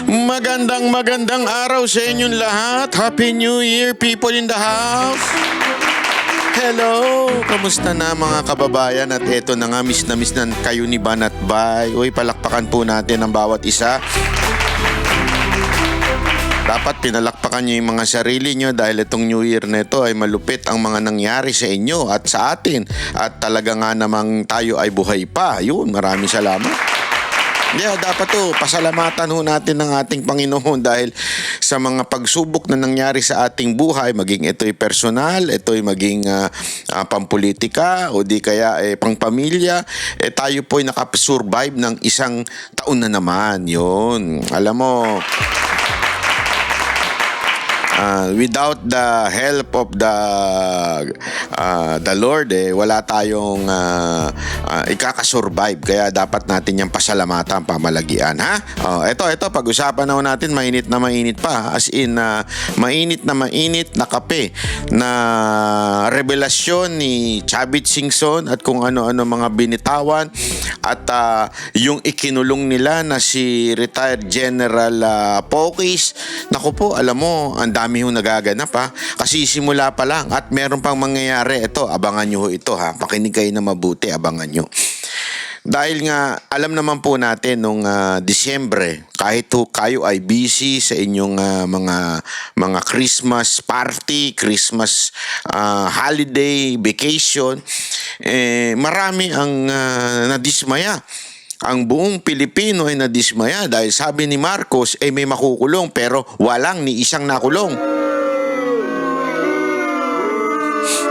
Magandang araw sa inyong lahat. Happy New Year, people in the house. Hello! Kamusta na mga kababayan? At eto na nga, miss na kayo ni Ban at Bay. Uy, palakpakan po natin ang bawat isa. Dapat pinalakpakan nyo yung mga sarili nyo dahil itong New Year na ito ay malupit ang mga nangyari sa inyo at sa atin. At talaga nga namang tayo ay buhay pa. Yun, maraming salamat. Dapat pasalamatan ho natin ng ating Panginoon dahil sa mga pagsubok na nangyari sa ating buhay, maging ito'y personal, ito'y maging pampolitika o di kaya pangpamilya, tayo po'y nakasurvive ng isang taon na naman. Yun, alam mo, without the help of the Lord, wala tayong ikakasurvive. Kaya dapat natin yung pasalamatan, pamalagian, ha? Ito, pag-usapan na natin, mainit na mainit pa. As in, mainit na kape na revelasyon ni Chavit Singson at kung ano-ano mga binitawan at yung ikinulong nila na si retired General Pokis. Naku po, alam mo, ang dami ho nagaganap, ha? Kasi simula pa lang at meron pang mangyayari. Ito, abangan nyo ho ito, ha? Pakinig kayo na mabuti, abangan nyo. Dahil nga, alam naman po natin nung Disyembre, kahit ho kayo ay busy sa inyong mga Christmas party, Christmas holiday, vacation, marami ang nadismaya. Ang buong Pilipino ay nadismaya dahil sabi ni Marcos may makukulong pero walang ni isang nakulong.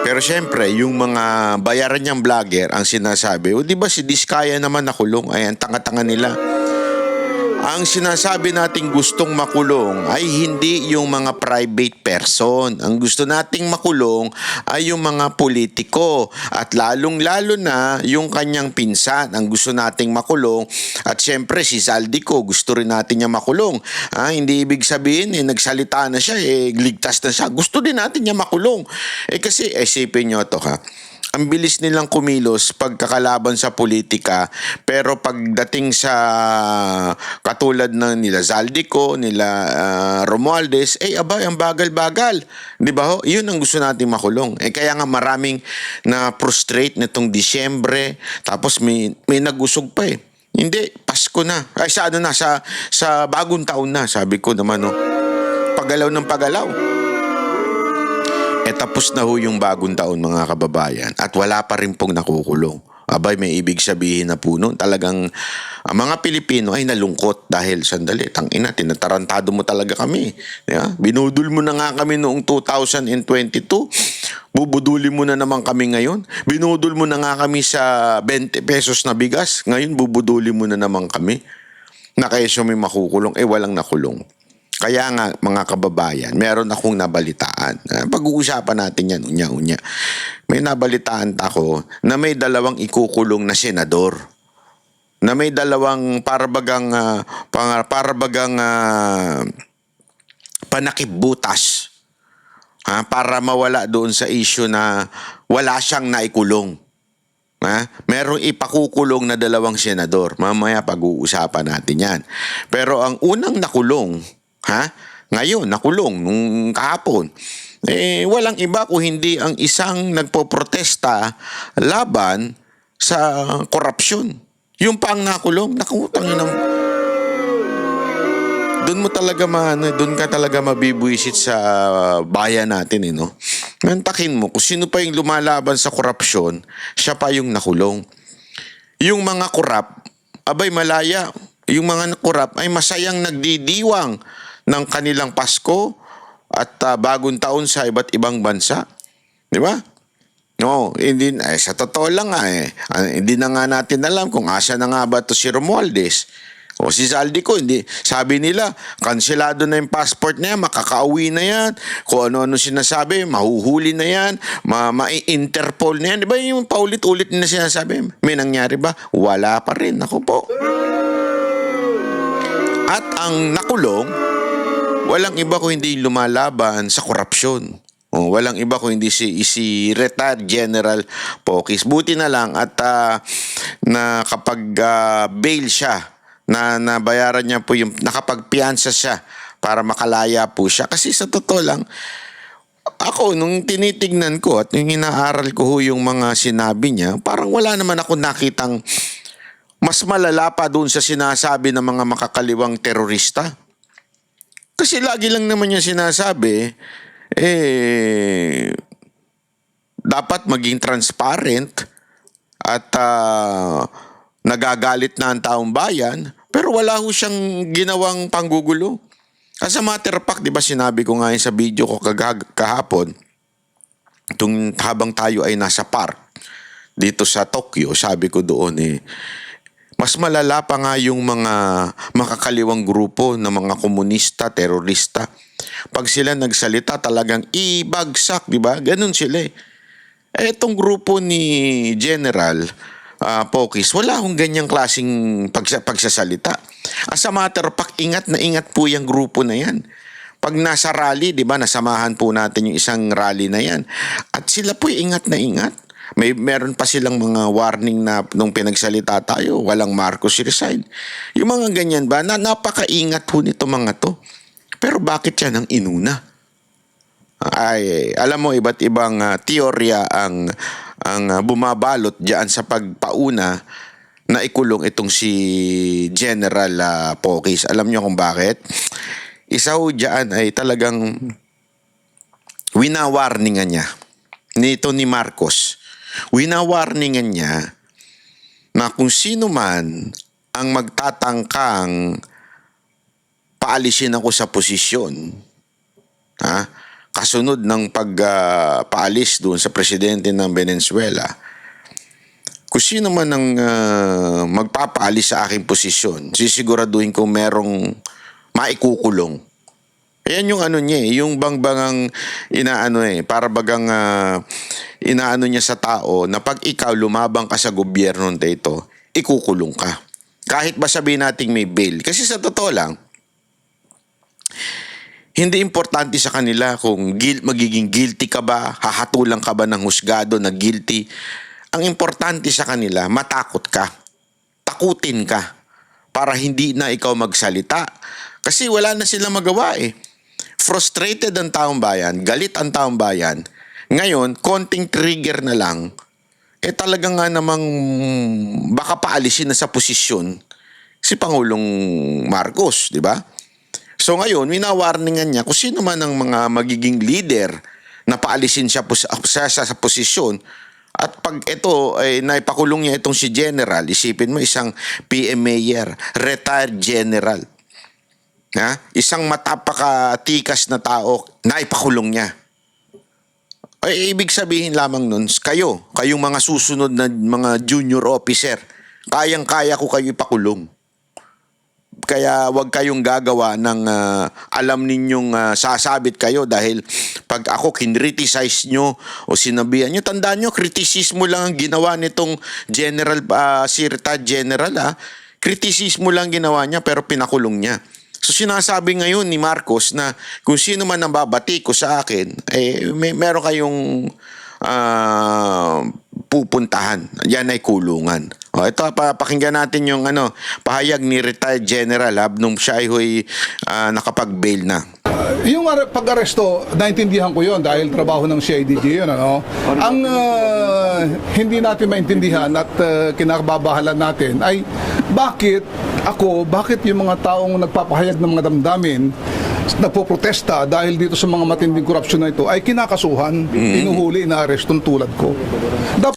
Pero syempre, yung mga bayaran niyang vlogger ang sinasabi, di ba si Diskaya naman nakulong? Ay, ang tanga-tanga nila. Ang sinasabi nating gustong makulong ay hindi yung mga private person. Ang gusto nating makulong ay yung mga politiko at lalong-lalo na yung kanyang pinsan. Ang gusto nating makulong at syempre si Zaldico gusto rin natin niya makulong. Hindi ibig sabihin nagsalita na siya, ligtas na siya. Gusto din natin niya makulong. Kasi isipin nyo to, ha. Ang bilis nilang kumilos pagkakalaban sa politika, pero pagdating sa katulad ng nila Zaldico, nila Romualdez, abay, ang bagal-bagal. Di ba ho? Yun ang gusto nating makulong. Kaya nga maraming na-frustrate nitong Disyembre, tapos may nag-usog pa Hindi, Pasko na. Ay, sa bagong taon na, sabi ko naman, pagalaw ng pagalaw. Tapos na ho yung bagong taon, mga kababayan, at wala pa rin pong nakukulong. Abay, may ibig sabihin na po nun, talagang mga Pilipino ay nalungkot dahil sandali, tangina, tinatarantado mo talaga kami. Binudol mo na nga kami noong 2022, bubuduli mo na naman kami ngayon. Binudol mo na nga kami sa 20 pesos na bigas, ngayon bubuduli mo na naman kami. Na kayo may makukulong, walang nakulong. Kaya nga, mga kababayan, meron akong nabalitaan. Pag-uusapan natin yan, unya-unya. May nabalitaan ako na may dalawang ikukulong na senador. Na may dalawang parabagang panakipbutas. Para mawala doon sa issue na wala siyang naikulong. Merong ipakukulong na dalawang senador. Mamaya pag-uusapan natin yan. Pero ang unang nakulong, ngayon, nakulong nung kahapon. Walang iba kung hindi ang isang nagpoprotesta laban sa korupsyon. Yung pang nakulong, nakutang yun. Doon ka talaga mabibwisit sa bayan natin, Nantakin mo, kung sino pa yung lumalaban sa korupsyon, siya pa yung nakulong. Yung mga korap, abay malaya. Yung mga korap ay masayang nagdidiwang ng kanilang Pasko at bagong taon sa iba't ibang bansa. Di ba? No, hindi, sa totoo lang hindi na nga natin alam kung asa na nga ba ito si Romualdez. O si Zaldico, hindi. Sabi nila, kanselado na yung passport na yan, makakauwi na yan, kung ano-ano sinasabi, mahuhuli na yan, ma-Interpol na yan. Di ba yung paulit-ulit na sinasabi? May nangyari ba? Wala pa rin. Ako po. At ang nakulong, walang iba kung hindi lumalaban sa korupsyon. Walang iba kung hindi si retired General Pokis. Buti na lang at na kapag bail siya na nabayaran niya po yung nakapagpiyansa siya para makalaya po siya. Kasi sa totoo lang, ako, nung tinitignan ko at nung inaaral ko ho yung mga sinabi niya, parang wala naman ako nakitang mas malala pa doon sa sinasabi ng mga makakaliwang terorista. Kasi lagi lang naman yung sinasabi, dapat maging transparent at nagagalit na ang taong bayan, pero wala ho siyang ginawang panggugulo. As a matter of fact, di ba sinabi ko nga yun sa video ko kahapon, habang tayo ay nasa park dito sa Tokyo, sabi ko doon mas malala pa nga yung mga makakaliwang grupo ng mga komunista, terorista. Pag sila nagsalita, talagang ibagsak, di ba? Ganun sila Etong grupo ni General Pokis, wala akong ganyang klaseng pagsasalita. As a matter of fact, ingat na ingat po yung grupo na yan. Pag nasa rally, di ba, nasamahan po natin yung isang rally na yan. At sila po ingat na ingat. Meron pa silang mga warning na nung pinagsalita tayo, walang Marcos resign. Yung mga ganyan ba, napakaingat po nito mga to. Pero bakit yan ang inuna? Ay, alam mo, iba't ibang teorya ang bumabalot diyan sa pagpauna na ikulong itong si General Pokis. Alam niyo kung bakit? Isa ho diyan ay talagang winawarningan niya nito ni Marcos. Winawarningan niya na kung sino man ang magtatangkang paalisin ako sa posisyon, kasunod ng pagpaalis doon sa presidente ng Venezuela, kung sino man ang magpapaalis sa aking posisyon, sisiguraduhin ko merong maikukulong. Ayan yung ano niya yung bangbangang inaano para bagang inaano niya sa tao na pag ikaw lumabang ka sa gobyerno nito, ikukulong ka. Kahit ba sabihin nating may bail. Kasi sa totoo lang, hindi importante sa kanila kung magiging guilty ka ba, hahatulan ka ba ng husgado na guilty. Ang importante sa kanila, matakot ka. Takutin ka para hindi na ikaw magsalita. Kasi wala na silang magawa Frustrated ang taong bayan, galit ang taong bayan. Ngayon, konting trigger na lang, talaga nga namang baka paalisin na sa posisyon si Pangulong Marcos, di ba? So ngayon, winawarningan niya kung sino man ang mga magiging leader na paalisin siya sa posisyon. At pag ito ay naipakulong niya itong si General, isipin mo isang PM Mayor, retired general. Isang matapakatikas na tao, naipakulong niya. Ay, ibig sabihin lamang nun, kayong mga susunod na mga junior officer, kayang-kaya ko kayo ipakulong. Kaya wag kayong gagawa ng alam ninyong sasabit kayo dahil pag ako kinriticize nyo o sinabihan nyo, tandaan nyo, kritisismo lang ang ginawa nitong general, si retired general, kritisismo lang ginawa niya pero pinakulong niya. So sinasabi ngayon ni Marcos na kung sino man ang babati ko sa akin, meron kayong pupuntahan. Yan ay kulungan. Ito, pakinggan natin yung pahayag ni retired general nung siya ay nakapag-bail na. Yung pag-aresto, naintindihan ko yon dahil trabaho ng CIDG yun. Ang hindi natin maintindihan at kinakababahalan natin ay bakit yung mga taong nagpapahayag ng mga damdamin, nagpoprotesta dahil dito sa mga matinding korupsyon na ito ay kinakasuhan, inuhuli, inaaresto tulad ko.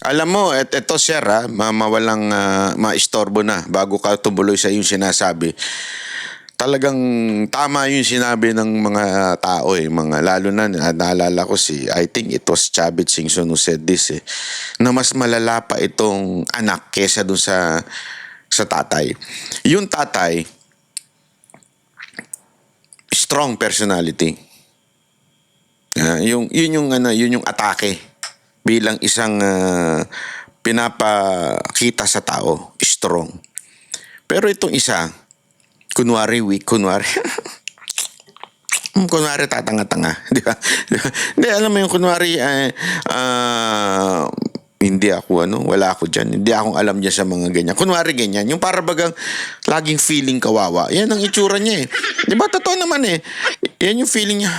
Alam mo, ito sir, mawalang maistorbo na bago ka tumuloy sa yung sinasabi. Talagang tama yung sinabi ng mga tao lalo na naalala ko I think it was Chavit Singson who said this na mas malala pa itong anak kesa dun sa tatay. Yung tatay, strong personality. Yun yung atake bilang isang pinapakita sa tao, strong. Pero itong isa, kunwari weak, kunwari tatanga-tanga, di ba? Hindi, alam mo yung kunwari hindi ako wala ako dyan. Hindi akong alam dyan sa mga ganyan. Kunwari ganyan, yung para bagang laging feeling kawawa. Yan ang itsura niya eh. Di ba? Totoo naman eh. Yan yung feeling niya.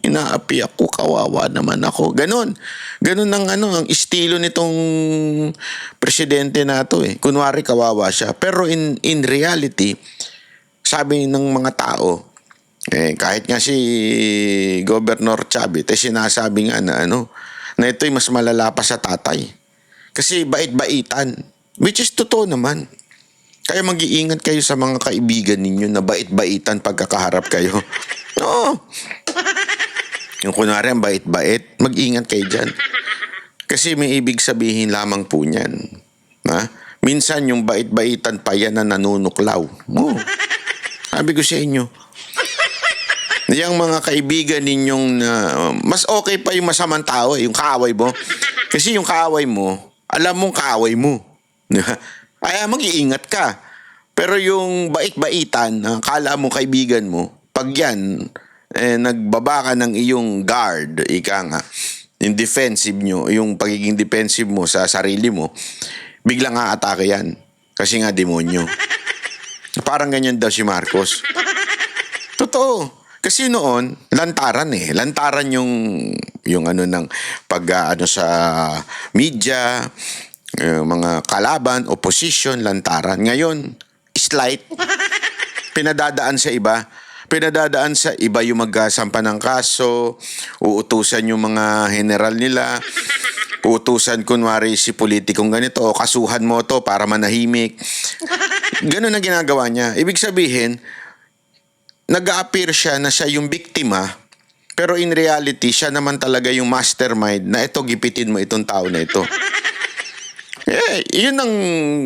Inaapi ako, kawawa naman ako. Ganon. Ganon ang estilo nitong presidente na to eh. Kunwari kawawa siya. Pero in reality, sabi ng mga tao, kahit nga si Governor Chavit, sinasabi nga na na ito'y mas malala pa sa tatay. Kasi bait-baitan. Which is totoo naman. Kaya mag-iingat kayo sa mga kaibigan ninyo na bait-baitan pagkakaharap kayo. Oo. Yung kunwari ang bait-bait, mag-ingat kayo dyan. Kasi may ibig sabihin lamang po niyan. Ha? Minsan yung bait-baitan pa yan na nanunuklaw. Oo. Sabi ko sa inyo, yung mga kaibigan ninyong mas okay pa yung masamang tao yung kaaway mo. Kasi yung kaaway mo, alam mong kaaway mo. Kaya mag-iingat ka. Pero yung bait-baitan, kala mo kaibigan mo, pag yan, nagbaba ka ng iyong guard, ika nga, yung defensive nyo, yung pagiging defensive mo sa sarili mo, biglang aatake yan. Kasi nga demonyo. Parang ganyan daw si Marcos. Totoo. Kasi noon, lantaran eh. Lantaran yung ng sa media, mga kalaban, opposition, lantaran. Ngayon, slight. Pinadadaan sa iba. Pinadadaan sa iba yung magsampa ng kaso, uutusan yung mga general nila, uutusan kunwari si politikong ganito, o kasuhan mo to para manahimik. Ganun ang ginagawa niya. Ibig sabihin, nag-a-appear siya na siya yung biktima, pero in reality, siya naman talaga yung mastermind na ito, gipitin mo itong tao na ito. Yun ang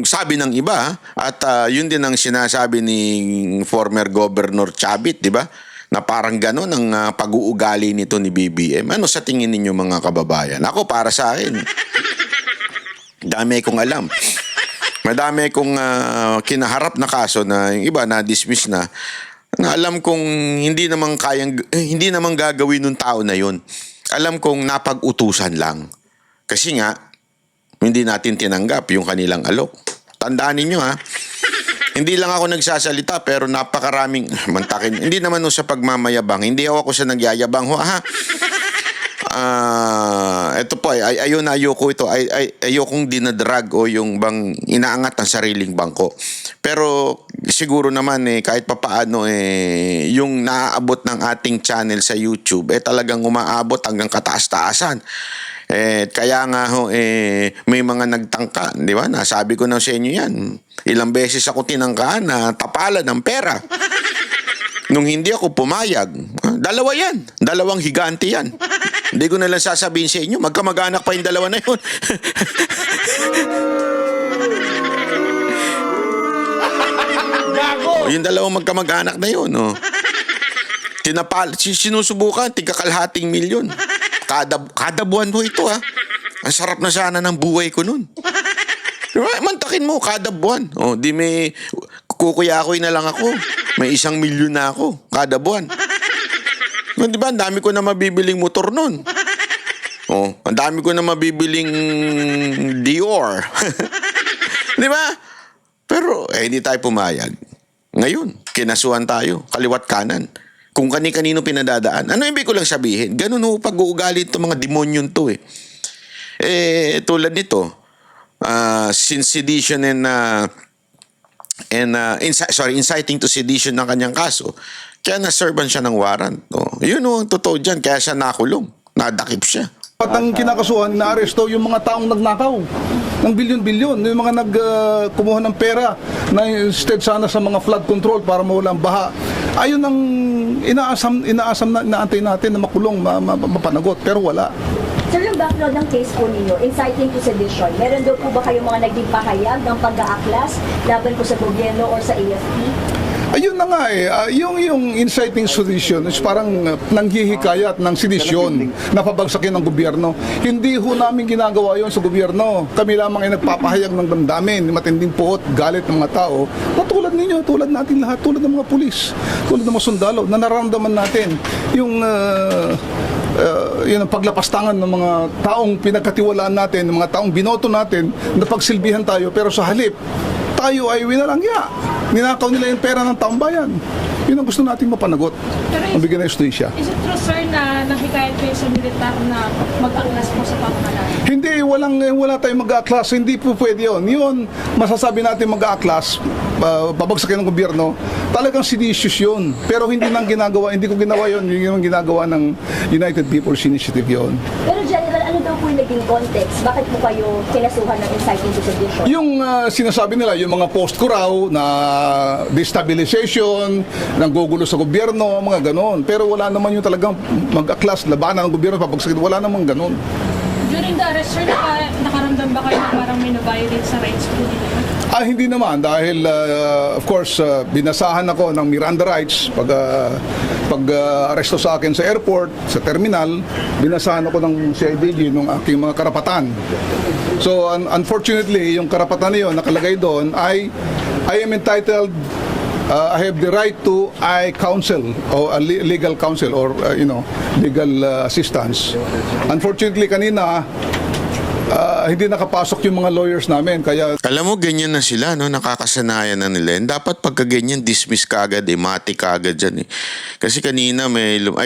sabi ng iba, at yun din ang sinasabi ni former Governor Chavit, di ba? Na parang gano'n ang pag-uugali nito ni BBM. Ano sa tingin ninyo mga kababayan? Ako, para sa akin, dami kong alam. Madami kong kinaharap na kaso na yung iba na-dismiss na alam kong hindi naman gagawin ng tao na yun. Alam kong napag-utusan lang. Kasi nga, hindi natin tinanggap yung kanilang alok. Tandaan ninyo ha, hindi lang ako nagsasalita pero napakaraming mantakin. Hindi naman sa pagmamayabang. Hindi ako sa nagyayabang ho ha. Ito po ayoko ito. Ayokong dinadrag o yung bang inaangat ang sariling bangko. Pero siguro naman kahit papaano yung naaabot ng ating channel sa YouTube talagang umaabot hanggang kataas-taasan. Kaya nga may mga nagtangka, di ba? Nasabi ko na sa inyo yan. Ilang beses ako tinangkaan na tapalan ng pera. Nung hindi ako pumayag, dalawa yan. Dalawang higante yan. Hindi ko na lang sasabihin sa inyo, magkamag-anak pa yung dalawa na yun. Yung dalawang magkamag-anak na yun. Sinusubukan, tigkakalhating milyon. Kada buwan mo ito ha. Ang sarap na sana ng buhay ko nun. Mantakin mo, kada buwan. Di may kukuyakoy na lang ako. May 1 milyon na ako, kada buwan. Di ba, ang dami ko na mabibiling motor nun. Ang dami ko na mabibiling Dior. Di ba? Pero, hindi tayo pumayag. Ngayon, kinasuhan tayo, kaliwat kanan. Kung kani-kanino pinadadaan. Ano ibig ko lang sabihin? Ganun pag-uugali itong mga demonyon to tulad nito, since sedition inciting to sedition ng kanyang kaso, kaya na-serban siya ng warrant. Yun ang totoo dyan, kaya siya nakulong. Nadakip siya. At ang kinakasuhan, naaresto yung mga taong nagnakaw ng bilyon-bilyon, yung mga kumuha ng pera na instead sana sa mga flood control para mawalang baha. Ayun ang inaasam na inaantay natin na makulong, mapanagot, pero wala. Sir, yung background ng case po ninyo, inciting to sedition, meron daw po ba kayong mga naging pahayag ng pag-aaklas laban po sa gobyerno or sa AFP? Ayun na nga yung inciting sedition is parang nanghihikayat ng sedisyon na pabagsakin ng gobyerno. Hindi ho namin ginagawa yon sa gobyerno. Kami lamang ay nagpapahayag ng damdamin, matinding puot, galit ng mga tao. Na tulad ninyo, tulad natin lahat, tulad ng mga pulis, tulad ng mga sundalo, na nararamdaman natin yung yun ang paglapastangan ng mga taong pinagkatiwalaan natin, ng mga taong binoto natin, na pagsilbihan tayo, pero sa halip, tayo ay winalangya. Ninakaw nila yung pera ng taong bayan. Yun ang gusto nating mapanagot. Ang bigyan ng justisya. Is it true, sir, na nakikayat kayo sa militar na mag-aklas po sa pamamalaan? Hindi, wala tayong mag-aaklas. Hindi po pwede yun. Yun, masasabi natin mag-aaklas, babagsakin ng gobyerno, talagang seditious yun. Pero hindi ko ginawa yun. Yun yung ginagawa ng United People's Initiative yun. Pero General, ano daw po yung naging context? Bakit po kayo kinasuhan ng inciting to sedition? Yung sinasabi nila, yung mga post ko raw na destabilization, nanggugulo sa gobyerno, mga ganon. Pero wala naman yung talagang mag-aklas, labanan ng gobyerno, papagsakin, wala naman ganon. During the arrest, sir, nakaramdam ba kayo na parang may na-violate sa rights po nila? Hindi naman dahil of course binasahan ako ng Miranda rights pag aresto sa akin sa airport, sa terminal, binasahan ako ng CIDG ng aking mga karapatan. So unfortunately, yung karapatan niyo nakalagay doon ay I am entitled I have the right to counsel or legal counsel or legal assistance. Unfortunately kanina hindi nakapasok yung mga lawyers namin kaya Alam mo, ganyan na sila, no? Nakakasanayan na nila. And dapat pagka ganyan, dismiss ka agad, mati ka agad dyan. Kasi kanina,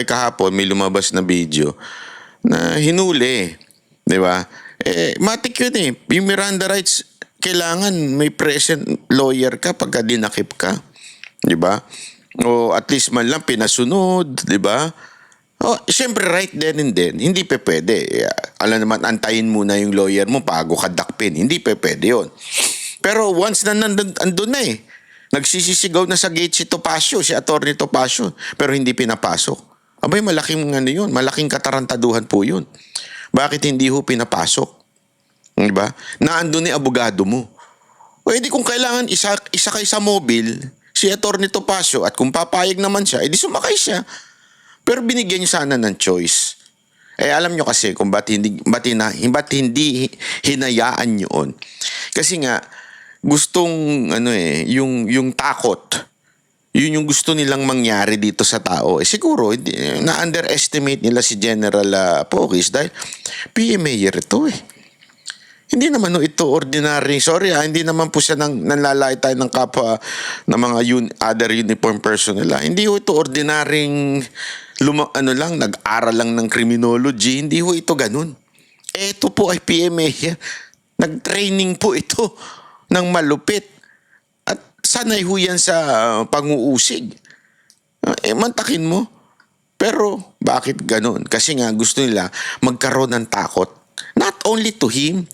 kahapon, may lumabas na video na hinuli. Di ba? Matik yun eh. Yung Miranda rights, kailangan may present lawyer ka pagka dinakip ka. Di ba? O at least man lang pinasunod. Di ba? Oh, siyempre right then and then, hindi pa pwede. Alam naman, antayin muna yung lawyer mo bago ka dakpin. Hindi pa pwede yun. Pero once na andun na nagsisisigaw na sa gate si Topacio, si Atty. Topacio, pero hindi pinapasok. Abay, malaking yun, malaking katarantaduhan po yun. Bakit hindi ho pinapasok? Diba? Na andun ni abogado mo. Pwede kung kailangan isa kay sa mobile, si Atty. Topacio, at kung papayag naman siya, edi sumakay siya. Pero binigyan niyo sana ng choice. Alam niyo kasi kung ba't hindi hinayaan yun. Kasi nga, gustong, yung takot, yun yung gusto nilang mangyari dito sa tao. Siguro, na-underestimate nila si General Pocis dahil PMA ito Hindi naman ito ordinary, hindi naman po siya nanlalait tayo ng kapwa ng mga other uniform personnel. Hindi ho ito ordinaryong nag-aral lang ng criminology, hindi ho ito ganun. Ito po ay PMA. Nag-training po ito ng malupit. At sanay ho yan sa pang-uusig. Mantakin mo. Pero bakit ganun? Kasi nga gusto nila magkaroon ng takot. Not only to him,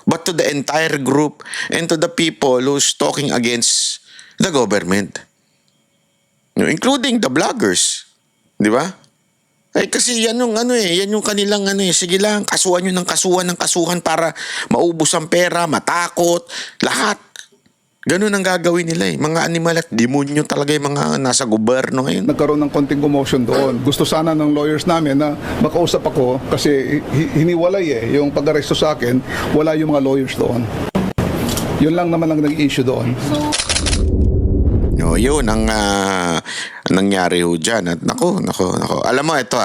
but to the entire group and to the people who's talking against the government. Including the bloggers. Di ba? Kasi yan yung yan yung kanilang sige lang, kasuhan nyo ng kasuhan para maubos ang pera, matakot, lahat. Ganun ang gagawin nila Mga animal at demonyo talaga yung mga nasa gobyerno ngayon. nagkaroon ng konting commotion doon. Gusto sana ng lawyers namin na makausap ako kasi hiniwalay yung pag-aresto sa akin, wala yung mga lawyers doon. Yun lang naman ang nag-issue doon. Yun ang nangyari ho dyan. At nako. Alam mo, ito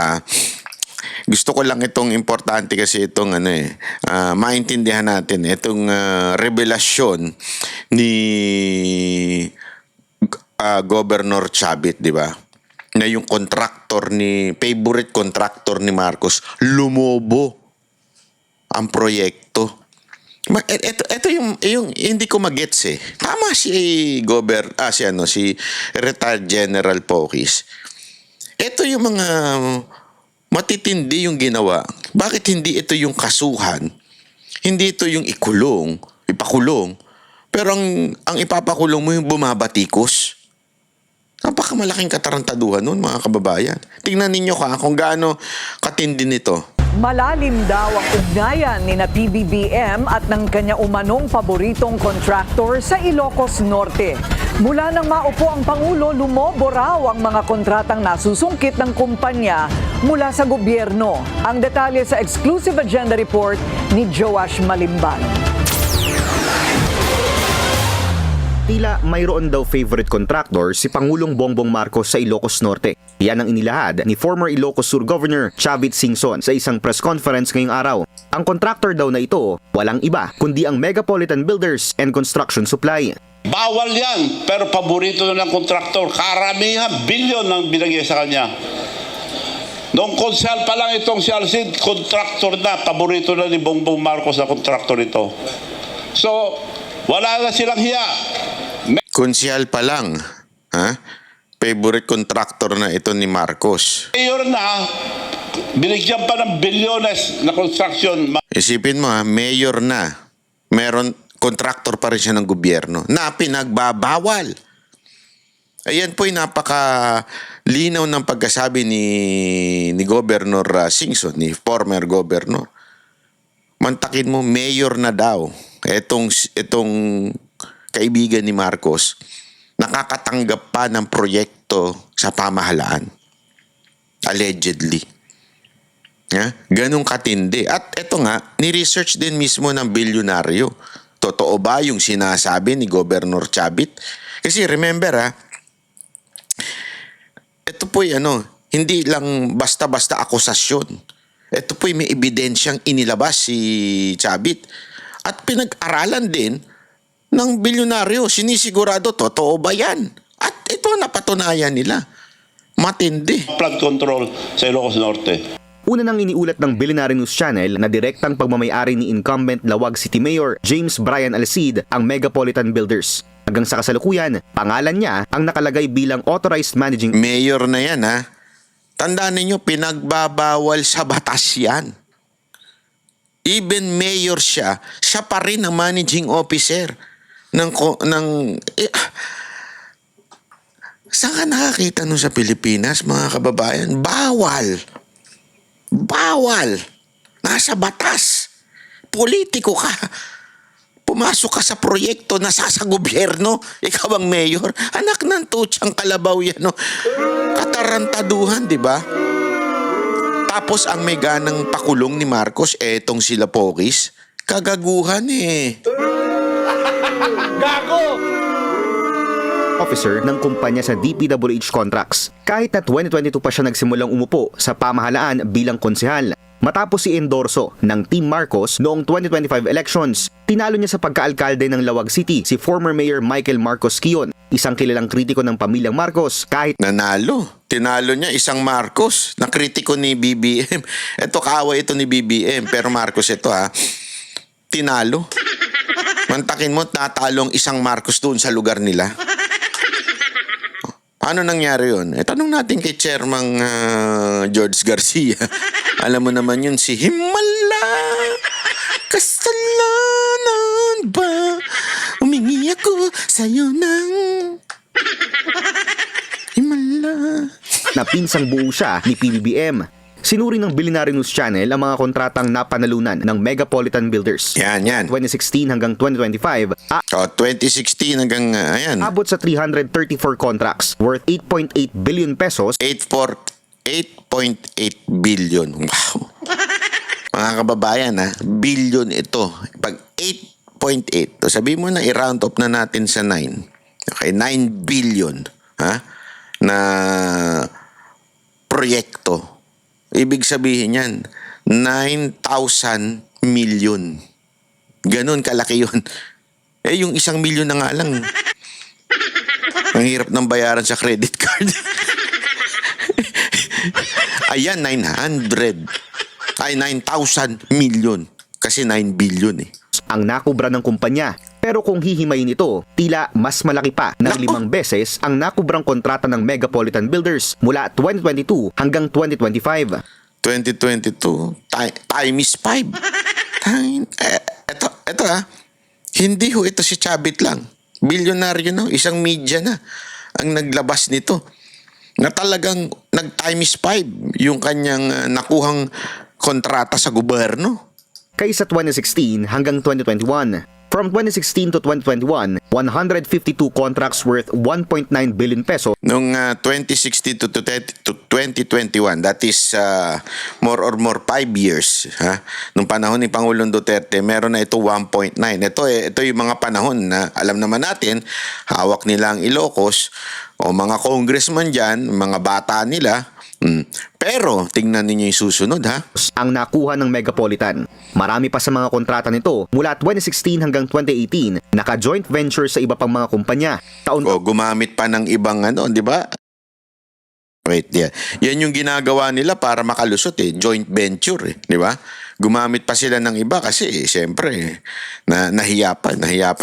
gusto ko lang itong importante kasi itong maintindihan natin. Itong revelasyon ni Governor Chavit, di ba? Na yung favorite contractor ni Marcos, lumobo ang proyekto. Ito yung hindi ko magets Tama si retired General Pocis. Ito yung mga matitindi yung ginawa. Bakit hindi ito yung kasuhan? Hindi ito yung ipakulong. Pero ang ipapakulong mo yung bumabatikos. Napakamalaking katarantaduhan nun, mga kababayan. Tingnan ninyo kung gaano katindi nito. Malalim daw ang ugnayan ni na PBBM at ng kanya umanong paboritong contractor sa Ilocos Norte. Mula nang maupo ang Pangulo, lumobo raw ang mga kontratang nasusungkit ng kumpanya mula sa gobyerno. Ang detalye sa exclusive agenda report ni Joash Malimban. Tila mayroon daw favorite contractor si Pangulong Bongbong Marcos sa Ilocos Norte. Yan ang inilahad ni former Ilocos Sur Governor Chavit Singson sa isang press conference ngayong araw. Ang contractor daw na ito, walang iba kundi ang Megapolitan Builders and Construction Supply. Bawal yan, pero paborito na ng kontraktor. Karamihan, bilyon ang binigay sa kanya. Noong konsel pa lang itong si Alcid, kontraktor na, paborito na ni Bongbong Marcos na kontraktor ito. So, wala na silang hiya. Konsyal pa lang, ha? Favorite contractor na ito ni Marcos. Mayor na, binigyan pa ng bilyones na construction. Isipin mo ha, mayor na, meron contractor pa rin siya ng gobyerno na pinagbabawal. Ayan po'y napakalinaw ng pagkasabi ni Governor Singson, ni former governor. Mantakin mo, mayor na daw. Itong kaibigan ni Marcos, nakakatanggap pa ng proyekto sa pamahalaan. Allegedly. Ganong katindi. At ito nga, ni-research din mismo ng bilyonaryo. Totoo ba yung sinasabi ni Governor Chavit? Kasi remember ito po'y hindi lang basta-basta akusasyon. Ito po'y may ebidensyang inilabas si Chavit. At pinag-aralan din ng bilyonaryo. Sinisigurado, totoo ba yan? At ito napatunayan nila. Matindi. Flood control sa Ilocos Norte. Una nang iniulat ng Billionaire News Channel na direktang pagmamayari ni incumbent Lawag City Mayor James Brian Alcid ang Megapolitan Builders. Hanggang sa kasalukuyan, pangalan niya ang nakalagay bilang authorized managing Mayor na yan ha. Tandaan ninyo, pinagbabawal sa batas yan. Even mayor siya pa rin ang managing officer saan ka nakakita nun sa Pilipinas, mga kababayan? Bawal. Bawal. Nasa batas. Politiko ka. Pumasok ka sa proyekto, nasa sa gobyerno, ikaw ang mayor. Anak ng tutsang kalabaw yan, no? Katarantaduhan, di ba? Tapos ang may ganang pakulong ni Marcos, etong sila Pokis, kagaguhan officer ng kumpanya sa DPWH Contracts. Kahit na 2022 pa siya nagsimulang umupo sa pamahalaan bilang konsehal. Matapos si endorso ng Team Marcos noong 2025 elections, tinalo niya sa pagkaalkalde ng Lawag City si former Mayor Michael Marcos Quion, isang kilalang kritiko ng pamilyang Marcos kahit nanalo. Tinalo niya isang Marcos na kritiko ni BBM. Ito kaaway ito ni BBM, pero Marcos ito tinalo. Mantakin mo, natalong isang Marcos doon sa lugar nila. Ano nangyari yun? Tanong natin kay Chairman George Garcia. Alam mo naman yun, si Himala, kasalanan ba? Humingi ako sa'yo ng Himala. na pinsang buo siya ni PBBM. Sinuri ng Billionaire News Channel ang mga kontratang napanalunan ng Megapolitan Builders. Yan. 2016 hanggang 2025, 2016 hanggang, abot sa 334 contracts worth 8.8 billion pesos. 8.8 billion. Wow. Mga kababayan, billion ito. Pag 8.8, so sabihin mo na i-round up na natin sa 9. Okay, 9 billion na proyekto. Ibig sabihin yan, 9,000 million. Ganun kalaki yun. Yung 1 milyon na nga lang. Ang hirap ng bayaran sa credit card. Ayan, 900 9,000 million. Kasi 9 billion ang nakubra ng kumpanya. Pero kung hihimayin ito, tila mas malaki pa ng 5 beses ang nakubrang kontrata ng Megapolitan Builders mula 2022 hanggang 2025. 2022 time is 5. Ito hindi ito si Chavit lang. Bilyonaryo na, isang media na ang naglabas nito. Na talagang nag-time is 5 yung kanyang nakuhang kontrata sa gobyerno. Kaysa 2016 hanggang 2021. From 2016 to 2021, 152 contracts worth 1.9 billion peso Noong 2016 to 2021, that is more or more 5 years. Ha? Nung panahon ni Pangulong Duterte, meron na ito 1.9. Ito yung mga panahon na alam naman natin, hawak nila ang Ilocos o mga congressman dyan, mga bata nila. Pero tingnan ninyo yung susunod, ha? ang nakuha ng Megapolitan. Marami pa sa mga kontrata nito mula 2016 hanggang 2018, naka-joint venture sa iba pang mga kumpanya. O gumamit pa ng ibang di ba? Wait, yeah. Yan yung ginagawa nila para makalusot joint venture di ba? Gumamit pa sila ng iba kasi siyempre nahiya pa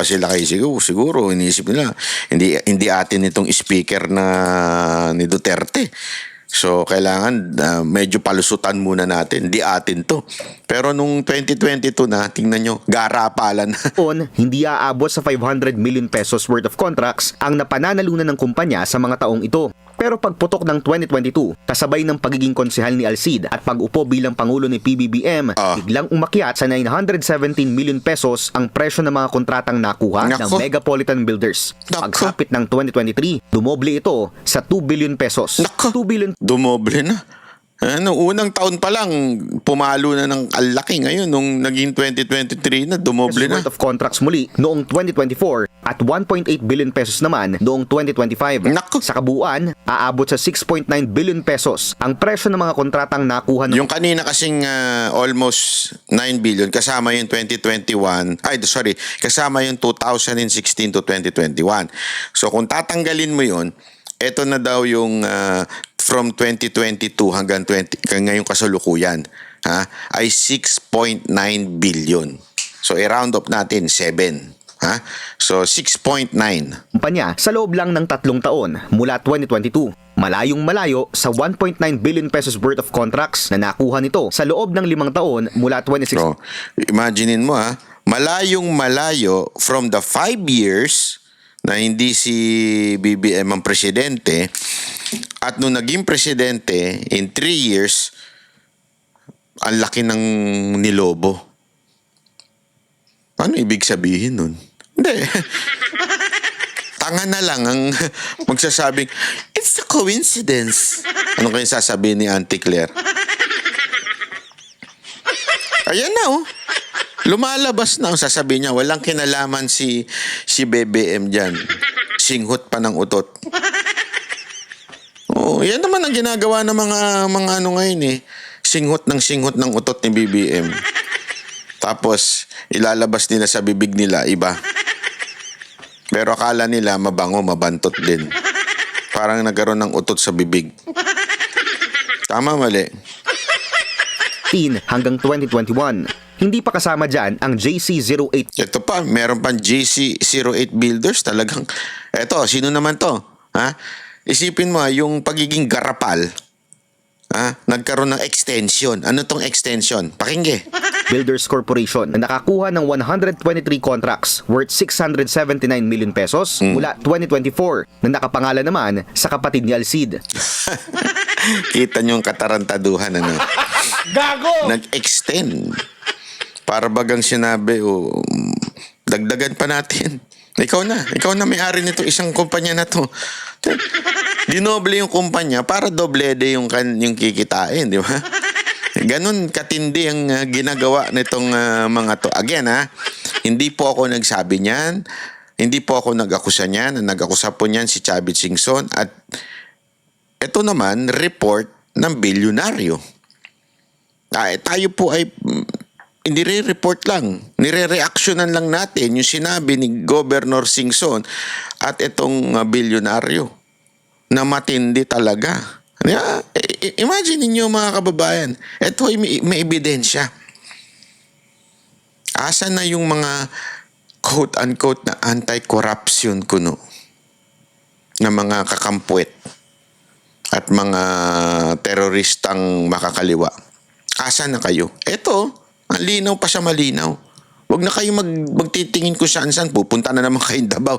sila kay siguro iniisip nila hindi atin itong speaker na ni Duterte. So, kailangan medyo palusutan muna natin. Di atin to. Pero nung 2022 na, tingnan nyo, garapalan na. Hindi aabot sa 500 million pesos worth of contracts ang napananalunan ng kumpanya sa mga taong ito. Pero pagputok ng 2022, kasabay ng pagiging konsehal ni Alcid at pag-upo bilang Pangulo ni PBBM, biglang umakyat sa 917 million pesos ang presyo ng mga kontratang nakuha ng Megapolitan Builders. Pagsapit ng 2023, dumoble ito sa 2 billion pesos. 2 billion Dumoble na. Unang taon pa lang, pumalo na ng alaki. Ngayon, nung naging 2023 na, dumoble na. worth of contracts muli noong 2024 at 1.8 billion pesos naman noong 2025. Naku. Sa kabuuan, aabot sa 6.9 billion pesos ang presyo ng mga kontratang nakuha ng Yung kanina kasing almost 9 billion, kasama yung 2021, kasama yung 2016 to 2021. So kung tatanggalin mo yun, eto na daw yung from 2022 hanggang ngayong kasalukuyan, ay 6.9 billion. So i-round up natin 7. So 6.9. kumpanya sa loob lang ng 3 taon mula 2022. Malayong-malayo sa 1.9 billion pesos worth of contracts na nakuha nito sa loob ng 5 taon mula 2016. So imaginein mo malayong-malayo from the 5 years na hindi si BBM ang presidente, at nung naging presidente in 3 years, ang laki ng nilobo. Ano ibig sabihin nun? Hindi. Tanga na lang ang magsasabing, it's a coincidence. Ano kayong sasabihin ni Auntie Claire? Ayan na lumalabas na. Sasabihin niya, walang kinalaman si BBM dyan. Singhot pa ng utot. Yan naman ang ginagawa ng mga ngayon Singhot ng utot ni BBM. Tapos, ilalabas nila sa bibig nila, iba. Pero akala nila mabango, mabantot din. Parang nagkaroon ng utot sa bibig. Tama, mali. Hanggang 2021. Hindi pa kasama dyan ang JC08. Ito pa, meron pang JC08 Builders. Talagang, eto, sino naman to? Isipin mo, yung pagiging garapal, nagkaroon ng extension. Ano tong extension? Pakingge. Builders Corporation na nakakuha ng 123 contracts worth 679 million pesos mula 2024 na nakapangalan naman sa kapatid ni Alcid. Kita nyo yung katarantaduhan, Gago! Nag-extend. Para bagang sinabi, dagdagan pa natin. Ikaw na may-ari nito isang kumpanya na to. Dinoble yung kumpanya para doblede yung kikitain, di ba? Ganon katindi ang ginagawa nitong mga to. Again, hindi po ako nagsabi niyan. Hindi po ako nag-akusa niyan. Nag-akusa po niyan si Chavit Singson. At ito naman, report ng bilyonaryo. Tayo po ay nire-report lang. Nire-reactionan lang natin yung sinabi ni Governor Singson at itong bilyonaryo na matindi talaga. Imagine niyo mga kababayan, ito ay may ebidensya. Asa na yung mga quote-unquote na anti-corruption kuno na mga kakampuet at mga teroristang makakaliwa? Asa na kayo? Ito, ang linaw pa siya malinaw. Huwag na kayo magtitingin kung saan-saan. Pupunta na naman kayong Davao.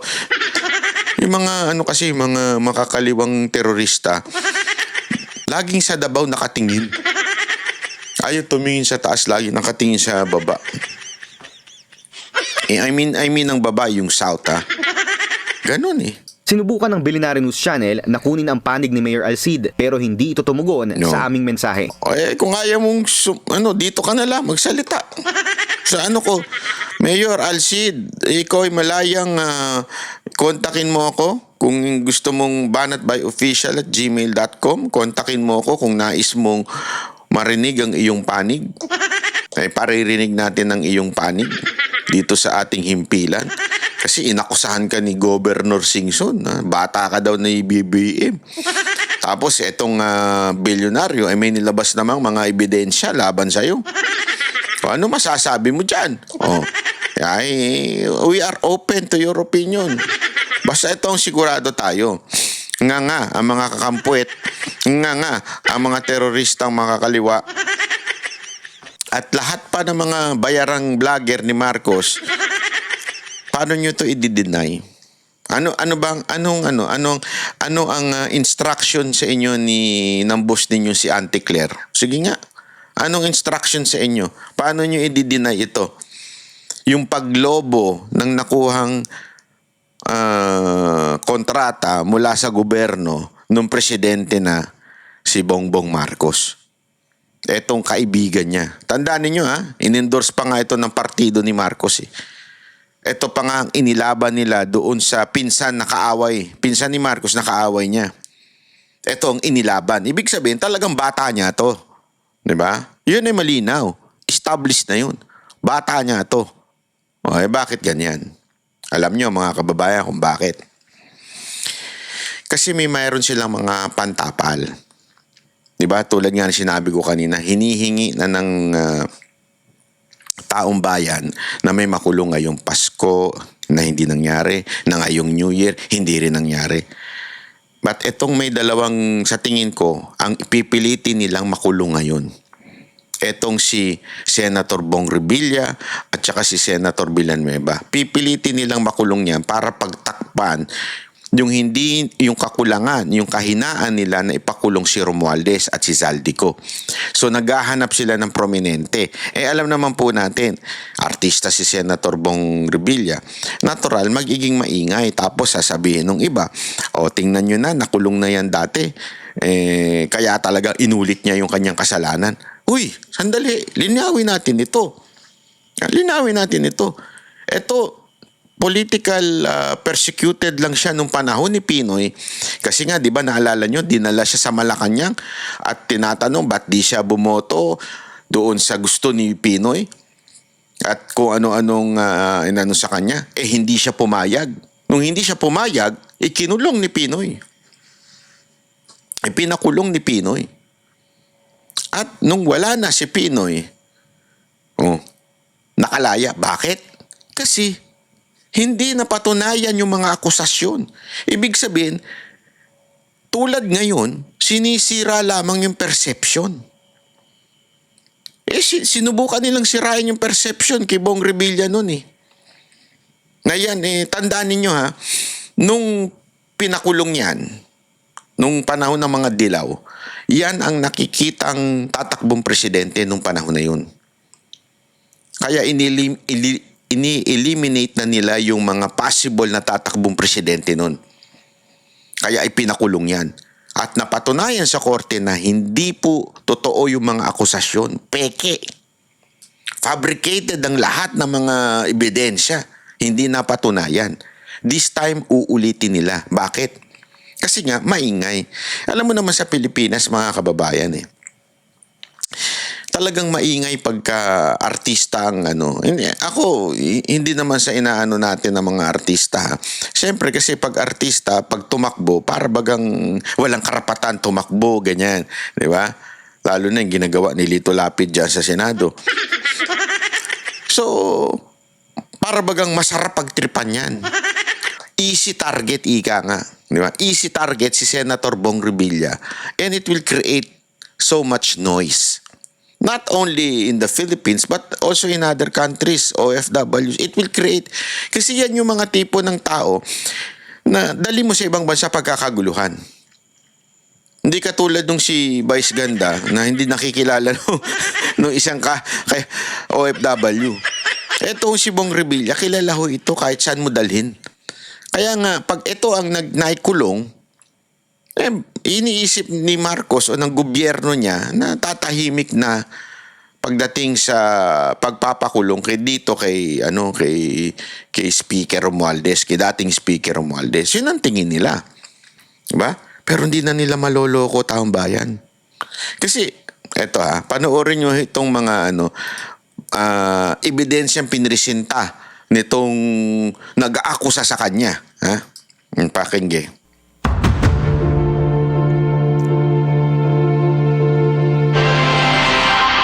Yung mga mga makakaliwang terorista, laging sa Davao nakatingin. Ayaw tumingin sa taas, lagi nakatingin sa baba. I mean ang baba, yung south Ganun eh. Sinubukan ng Billionaire News Channel na kunin ang panig ni Mayor Alcid pero hindi ito tumugon No. sa aming mensahe. Kung ayaw mong, dito ka na lang, magsalita. Sa ko, Mayor Alcid, ikaw ay malayang kontakin mo ako. Kung gusto mong banatbyofficial@gmail.com, kontakin mo ako kung nais mong marinig ang iyong panig. Ay paririnig natin ang iyong panig dito sa ating himpilan. Kasi inakusahan ka ni Governor Singson, bata ka daw na BBM. Tapos itong bilyonaryo ay may nilabas namang mga ebidensya laban sa'yo. Ano masasabi mo dyan? We are open to your opinion. Basta itong sigurado tayo. Nga ang mga kakampuet, nga ang mga teroristang makakaliwa, at lahat pa ng mga bayarang vlogger ni Marcos, paano nyo to i-deny? Ano ang instruction sa inyo ng boss ninyo si Auntie Claire? Sige nga. Anong instruction sa inyo? Paano nyo i-deny ito? Yung paglobo ng nakuhang kontrata mula sa gobyerno ng presidente na si Bongbong Marcos. Etong kaibigan niya. Tandaan ninyo in-endorse pa nga ito ng partido ni Marcos eh. Ito pa nga ang inilaban nila doon sa pinsan na kaaway. Pinsan ni Marcos na kaaway niya. Ito ang inilaban. Ibig sabihin, talagang bata niya to. Diba? Yun ay malinaw. Established na yun. Bata niya to. Bakit ganyan? Alam nyo mga kababayan kung bakit. Kasi mayroon silang mga pantapal. Diba? Tulad nga na sinabi ko kanina, hinihingi na ng taong bayan na may makulong ngayong Pasko na hindi nangyari, na ngayong New Year, hindi rin nangyari. But itong may dalawang, sa tingin ko, ang ipipilitin nilang makulong ngayon. Etong si Senator Bong Revilla at saka si Senator Villanueva. Pipilitin nilang makulong yan para pagtakpan yung kakulangan, yung kahinaan nila na ipakulong si Romualdez at si Zaldico. So naghahanap sila ng prominente. Alam naman po natin, artista si Senator Bong Revilla, natural magiging maingay. Tapos sasabihin ng iba, tingnan nyo na, nakulong na yan dati. Kaya talaga inulit niya yung kanyang kasalanan. Uy, sandali, linawin natin ito. Ito, political persecuted lang siya nung panahon ni Pinoy kasi nga 'di ba naalala nyo, dinala siya sa Malacanang at tinatanong ba't di siya bumoto doon sa gusto ni Pinoy at kung ano-anong inano sa kanya, hindi siya pumayag. Nung hindi siya pumayag, kinulong ni Pinoy. Pinakulong ni Pinoy. At nung wala na si Pinoy, nakalaya. Bakit? Kasi hindi napatunayan yung mga akusasyon. Ibig sabihin, tulad ngayon, sinisira lamang yung perception. Sinubukan nilang sirain yung perception kay Bong Revilla noon eh. Ngayon, tandaan ninyo nung pinakulong yan, nung panahon ng mga dilaw, yan ang nakikitang tatakbong presidente nung panahon na yun. Kaya ini-eliminate na nila yung mga possible na tatakbong presidente nun. Kaya ipinakulong yan. At napatunayan sa korte na hindi po totoo yung mga akusasyon. Peke. Fabricated ang lahat ng mga ebidensya. Hindi napatunayan. This time, uulitin nila. Bakit? Kasi nga, maingay. Alam mo naman sa Pilipinas, mga kababayan talagang maingay pagka artista ang Ako, hindi naman sa inaano natin ng mga artista. Siyempre kasi pag artista, pag tumakbo, para bagang walang karapatan tumakbo, ganyan. Di ba? Lalo na yung ginagawa ni Lito Lapid dyan sa Senado. So, para bagang masarap pagtripan yan. Easy target, ika nga. Di ba? Easy target si Senator Bong Revilla. And it will create so much noise. Not only in the Philippines, but also in other countries, OFWs. It will create, kasi yan yung mga tipo ng tao na dali mo sa ibang bansa pagkakaguluhan. Hindi katulad nung si Vice Ganda na hindi nakikilala nung isang OFW. Etong si Bong Revilla, kilala ho ito kahit saan mo dalhin. Kaya nga, pag ito ang naikulong, iniisip ni Marcos o ng gobyerno niya na tatahimik na pagdating sa pagpapakulong kay Speaker Romualdez, kay dating Speaker Romualdez. Yun ang tingin nila. Diba? Pero hindi na nila maloloko taong bayan. Kasi, eto panoorin nyo itong mga ebidensyang pinresinta nitong nag-aakusa sa kanya. Pakinggan.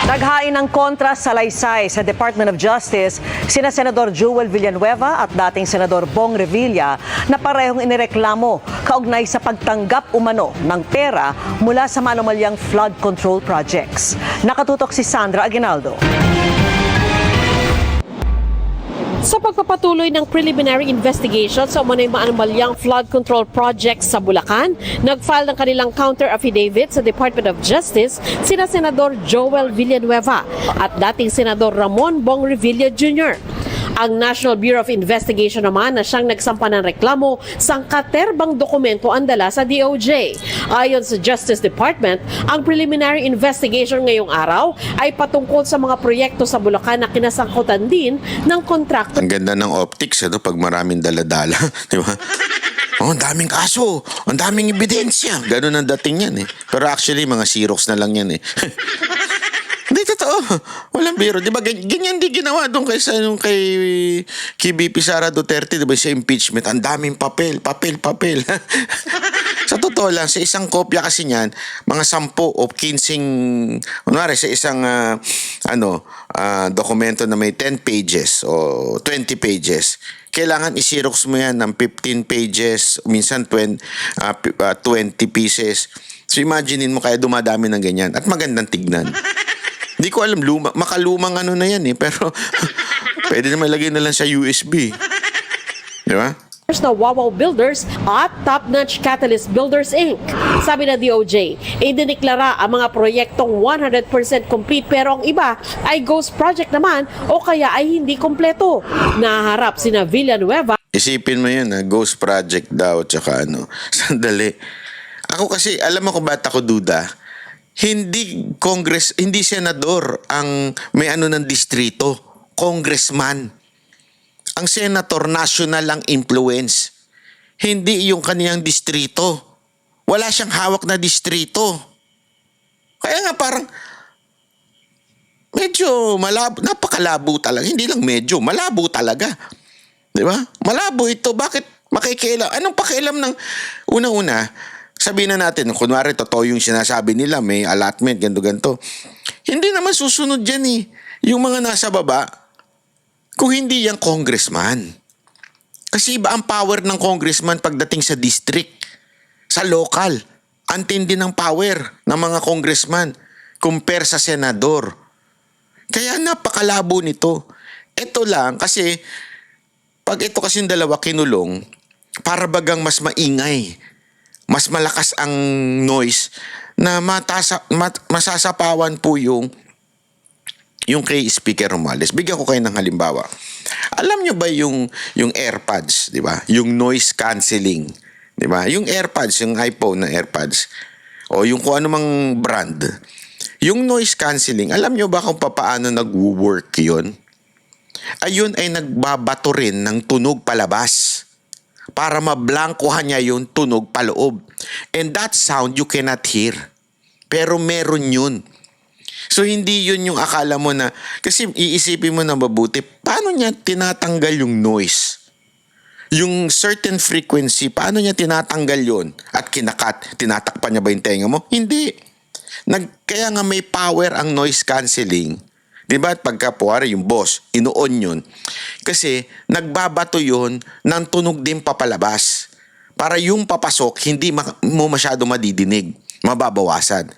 Naghain ng kontra salaysay sa Department of Justice sina Senador Joel Villanueva at dating Senador Bong Revilla na parehong inireklamo kaugnay sa pagtanggap umano ng pera mula sa manumalyang flood control projects. Nakatutok si Sandra Aguinaldo. Sa pagpapatuloy ng preliminary investigation sa umano'y maanumalyang flood control project sa Bulacan, nag-file ng kanilang counter affidavit sa Department of Justice sina Senador Joel Villanueva at dating Senador Ramon Bong Revilla Jr. Ang National Bureau of Investigation naman na siyang nagsampa ng reklamo sangkaterbang dokumento ang dala sa DOJ. Ayon sa Justice Department, ang preliminary investigation ngayong araw ay patungkol sa mga proyekto sa Bulacan na kinasangkutan din ng kontrakto. Ang ganda ng optics, pag maraming daladala. Di ba? Oh, ang daming kaso, ang daming ebidensya. Ganun ang dating yan Pero actually, mga Xerox na lang yan Hindi, totoo. Walang biro. Di ba, ganyan di ginawa doon kay BP Sara Duterte, di ba, sa impeachment. Ang daming papel. Sa totoo lang, sa isang kopya kasi niyan, mga 10 o 15, kunwari, sa isang dokumento na may 10 pages o 20 pages, kailangan i-xerox mo yan ng 15 pages, minsan 20 pieces. So imaginein mo kaya dumadami ng ganyan at magandang tignan. Hindi ko alam, makalumang na yan pero pwede naman lagay na lang sa USB. Di ba? Na Wawaw Builders at Top-Notch Catalyst Builders Inc. Sabi na DOJ, idiniklara ang mga proyektong 100% complete pero ang iba ay ghost project naman o kaya ay hindi kompleto. Naharap sina Villanueva. Isipin mo yun, ghost project daw, tsaka sandali. Ako kasi, alam mo kung ba't ako duda? Hindi senador ang may ng distrito, congressman. Ang senator national ang influence. Hindi yung kaniyang distrito. Wala siyang hawak na distrito. Kaya nga parang medyo malabo, napakalabo talaga. Hindi lang medyo, malabo talaga. Di ba? Malabo ito. Bakit makikialam? Anong pakialam ng unang-una? Sabihin na natin, kunwari totoo yung sinasabi nila, may allotment, ganto-ganto. Hindi naman susunod dyan yung mga nasa baba, kung hindi yung congressman. Kasi iba ang power ng congressman pagdating sa district, sa local. Antindi ng power ng mga congressman compare sa senador. Kaya napakalabo nito. Ito lang, kasi pag ito kasing dalawa kinulong, para bagang mas maingay. Mas malakas ang noise na masasapawan po yung kay Speaker Romualdez. Bigyan ko kayo ng halimbawa. Alam nyo ba yung AirPods, di ba? Yung noise cancelling, di ba? Yung AirPods, yung iPhone na AirPods, o yung kung anumang brand, yung noise cancelling, alam nyo ba kung paano nag-work yun? Ayun ay nagbabato rin ng tunog palabas para mablangkuhan niya yung tunog paloob. And that sound you cannot hear. Pero meron yun. So hindi yun yung akala mo na, kasi iisipin mo na mabuti, paano niya tinatanggal yung noise? Yung certain frequency, paano niya tinatanggal yun? At tinatakpan niya ba yung tenga mo? Hindi. Kaya nga may power ang noise cancelling. Diba? At pagka yung boss, ino-on yun. Kasi nagbabato yun ng tunog din papalabas. Para yung papasok, hindi mo masyado madidinig. Mababawasan.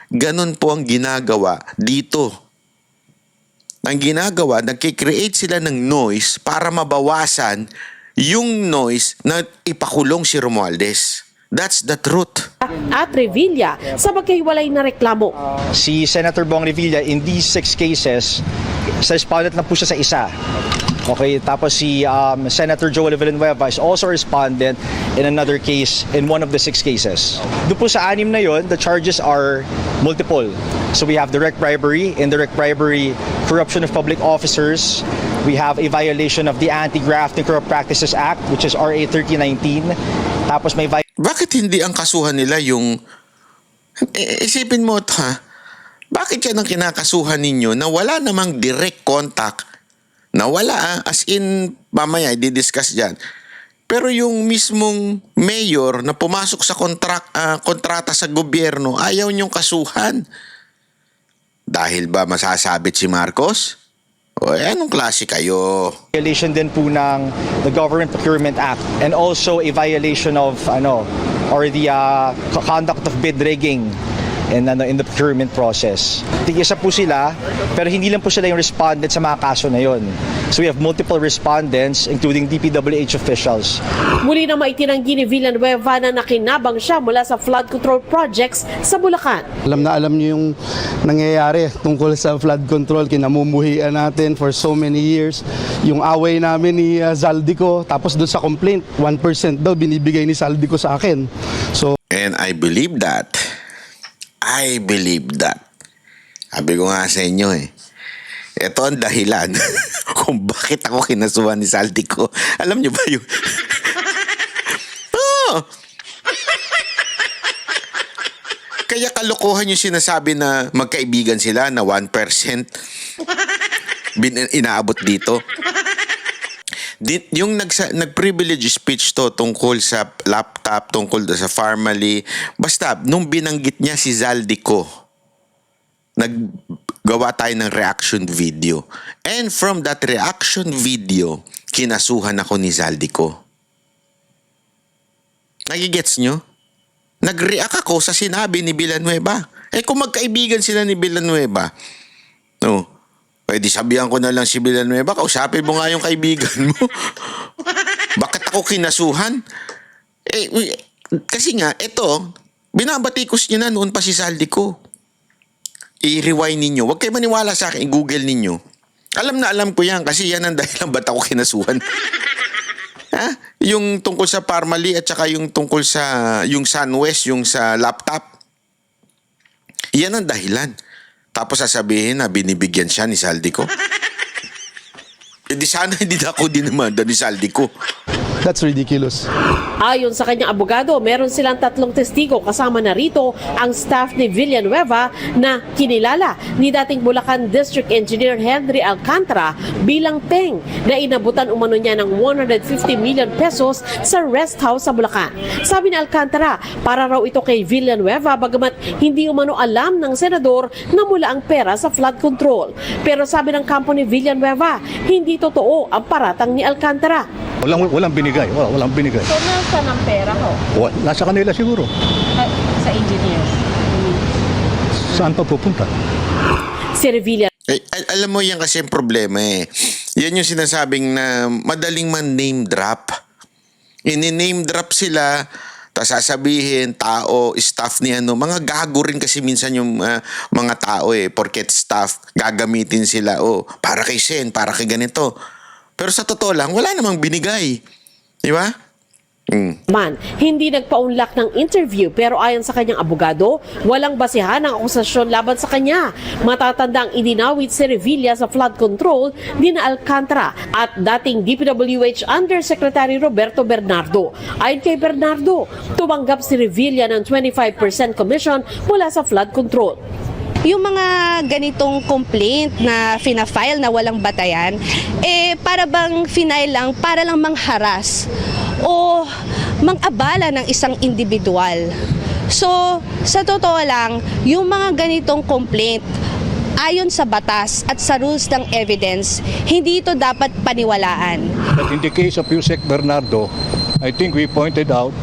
Ganon po ang ginagawa dito. Ang ginagawa, nagkikreate sila ng noise para mabawasan yung noise na ipakulong si Romualdez. That's the truth. At Revilla sa magkahiwalay na reklamo. Si Senator Bong Revilla in these 6 cases, responded lang po siya sa isa. Okay, tapos si Senator Joel Villanueva is also a respondent in another case, in one of the 6 cases. Doon po sa 6 na yon, the charges are multiple. So we have direct bribery, indirect bribery, corruption of public officers. We have a violation of the Anti-Graft and Corrupt Practices Act, which is RA 3019. Tapos may Bakit hindi ang kasuhan nila yung... Isipin mo ito, ha? Bakit yan ang kinakasuhan ninyo na wala namang direct contact? Na wala, as in, mamaya, i-discuss dyan. Pero yung mismong mayor na pumasok sa kontrata sa gobyerno, ayaw niyong kasuhan. Dahil ba masasabit si Marcos? O anong klase kayo? violation din po ng the Government Procurement Act and also a violation of or the conduct of bid rigging in the procurement process. Tig-isa po sila, pero hindi lang po sila yung respondent sa mga kaso na yon. So we have multiple respondents including DPWH officials. Muli na maitinanggi ni Villanueva na nakinabang siya mula sa flood control projects sa Bulacan. Alam na alam niyo yung nangyayari tungkol sa flood control, kinamumuhian natin for so many years. Yung away namin ni Zaldico, tapos doon sa complaint, 1% daw binibigay ni Zaldico sa akin. So, And I believe that. I believe that. Sabi ko nga sa inyo ito ang dahilan kung bakit ako kinasuhan ni Zaldico. Alam niyo ba yung... Oh! Kaya kalokohan yung sinasabi na magkaibigan sila na 1% inaabot dito. Yung nag-privilege speech to tungkol sa laptop, tungkol sa family. Basta, nung binanggit niya si Zaldico, naggawa tayo ng reaction video. And from that reaction video, kinasuhan ako ni Zaldico. Nagigets nyo? Nag-react ako sa sinabi ni Villanueva. Kung magkaibigan sila ni Villanueva, pwede sabihan ko na lang si Villanueva, kausapin mo nga yung kaibigan mo. Bakit ako kinasuhan? Kasi nga, ito, binabatikos niya na noon pa si Zaldico. I-rewind ninyo. Huwag kayo maniwala sa akin, i-google ninyo. Alam na alam ko yan, kasi yan ang dahilan ba't ako kinasuhan. Ha? Yung tungkol sa Parmali at saka yung tungkol sa yung SunWest, yung sa laptop. Yan ang dahilan. Tapos sasabihin na binibigyan siya ni Zaldico. Di sana hindi na ako dinamanda ni Zaldico. that's ridiculous. Ayon sa kanyang abogado, meron silang 3 testigo kasama na rito ang staff ni Villanueva na kinilala ni dating Bulacan District Engineer Henry Alcantara bilang peng na inabutan umano niya ng 150 million pesos sa rest house sa Bulacan. Sabi ni Alcantara, para raw ito kay Villanueva bagamat hindi umano alam ng senador na mula ang pera sa flood control. Pero sabi ng kampo ni Villanueva, hindi totoo ang paratang ni Alcantara. Walang binigay. Walang binigay. So, nasa ng pera ko? Nasa kanila siguro. Sa engineer? Saan pa pupunta? Si Revilla. Alam mo yan kasi yung problema Yan yung sinasabing na madaling man name drop. Ini-name drop sila, tapos sasabihin, tao, staff ni mga gago rin kasi minsan yung mga tao porket staff, gagamitin sila, para kay Sen, para kay ganito. Pero sa totoo lang, wala namang binigay. Di ba? Man, hindi nagpaunlak ng interview pero ayon sa kanyang abogado, walang basihan ang akusasyon laban sa kanya. Matatandang idinawit si Revilla sa flood control ni na Alcantara at dating DPWH Undersecretary Roberto Bernardo. Ayon kay Bernardo, tumanggap si Revilla ng 25% commission mula sa flood control. Yung mga ganitong complaint na fina-file na walang batayan, para bang final lang, para lang mangharas o mangabala ng isang individual. So, sa totoo lang, yung mga ganitong complaint, ayon sa batas at sa rules ng evidence, hindi ito dapat paniwalaan. But in the case of Yusek Bernardo, I think we pointed out